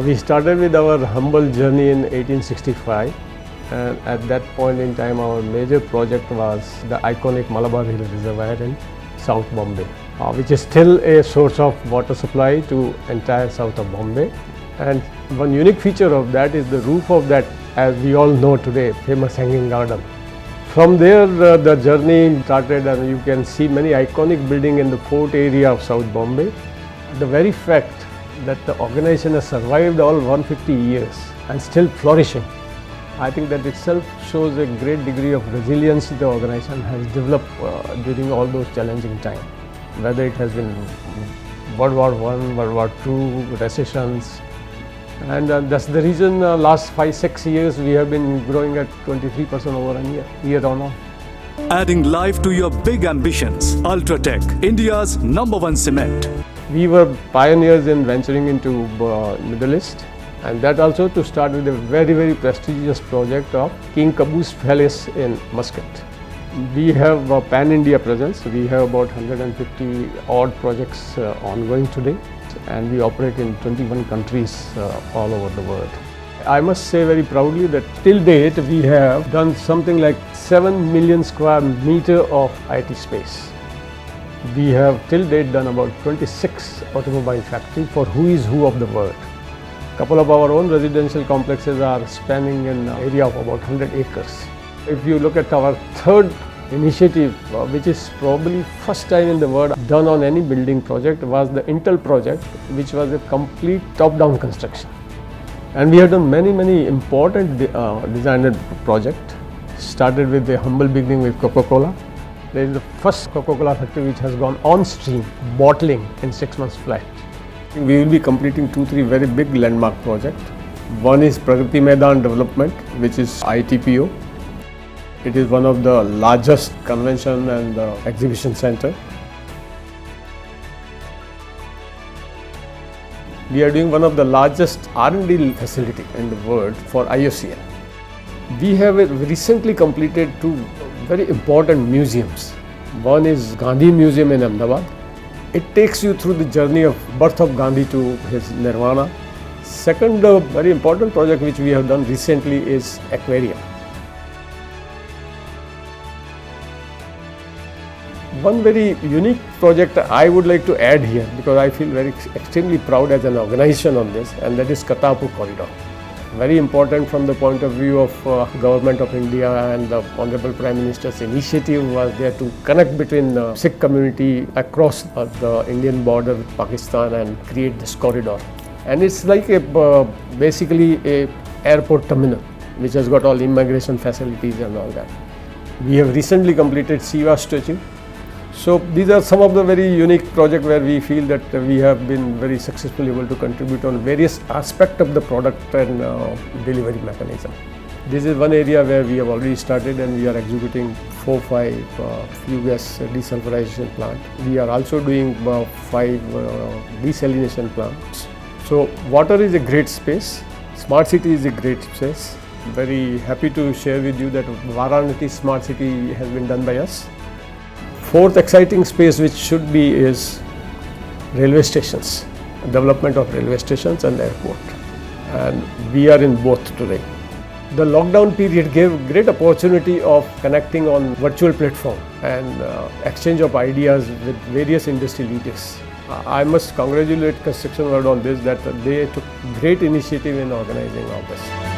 We started with our humble journey in 1865, and at that point in time our major project was the iconic Malabar Hill Reservoir in South Bombay, which is still a source of water supply to entire south of Bombay. And one unique feature of that is the roof of that, as we all know today, famous hanging garden. From there the journey started, and you can see many iconic buildings in the fort area of South Bombay. The very fact that the organization has survived all 150 years and still flourishing, I think that itself shows a great degree of resilience the organization has developed during all those challenging times. Whether it has been World War I, World War II, recessions, and that's the reason last 5-6 years we have been growing at 23% over a year on. Adding life to your big ambitions. Ultratech, India's #1 cement. We were pioneers in venturing into Middle East, and that also to start with a very prestigious project of King Qaboos Palace in Muscat. We have a pan-India presence. We have about 150 odd projects ongoing today, and we operate in 21 countries all over the world. I must say very proudly that till date we have done something like 7 million square meter of IT space. We have till date done about 26 automobile factories for who is who of the world. Couple of our own residential complexes are spanning an area of about 100 acres. If you look at our third initiative, which is probably first time in the world done on any building project, was the Intel project, which was a complete top-down construction. And we have done many important designer projects. Started with a humble beginning with Coca-Cola. There is the first Coca-Cola factory which has gone on stream, bottling in 6 months flat. We will be completing 2-3 very big landmark projects. One is Pragati Maidan development, which is ITPO. It is one of the largest convention and exhibition center. We are doing one of the largest R&D facility in the world for IOCL. We have recently completed 2 very important museums. One is Gandhi Museum in Ahmedabad. It takes you through the journey of birth of Gandhi to his nirvana. Second very important project which we have done recently is aquarium. One very unique project I would like to add here, because I feel very extremely proud as an organization on this, and that is Kartarpur Corridor. Very important from the point of view of Government of India, and the Honorable Prime Minister's initiative was there to connect between the Sikh community across the Indian border with Pakistan and create this corridor. And it's like basically a airport terminal which has got all immigration facilities and all that. We have recently completed Siva statue. So these are some of the very unique projects where we feel that we have been very successfully able to contribute on various aspects of the product and delivery mechanism. This is one area where we have already started, and we are executing 4-5 flue gas desulfurization plant. We are also doing 5 desalination plants. So water is a great space. Smart city is a great space. Very happy to share with you that Varanasi Smart City has been done by us. Fourth exciting space which should be is railway stations, development of railway stations and airport, and we are in both today. The lockdown period gave great opportunity of connecting on virtual platform and exchange of ideas with various industry leaders. I must congratulate Construction World on this, that they took great initiative in organizing all this.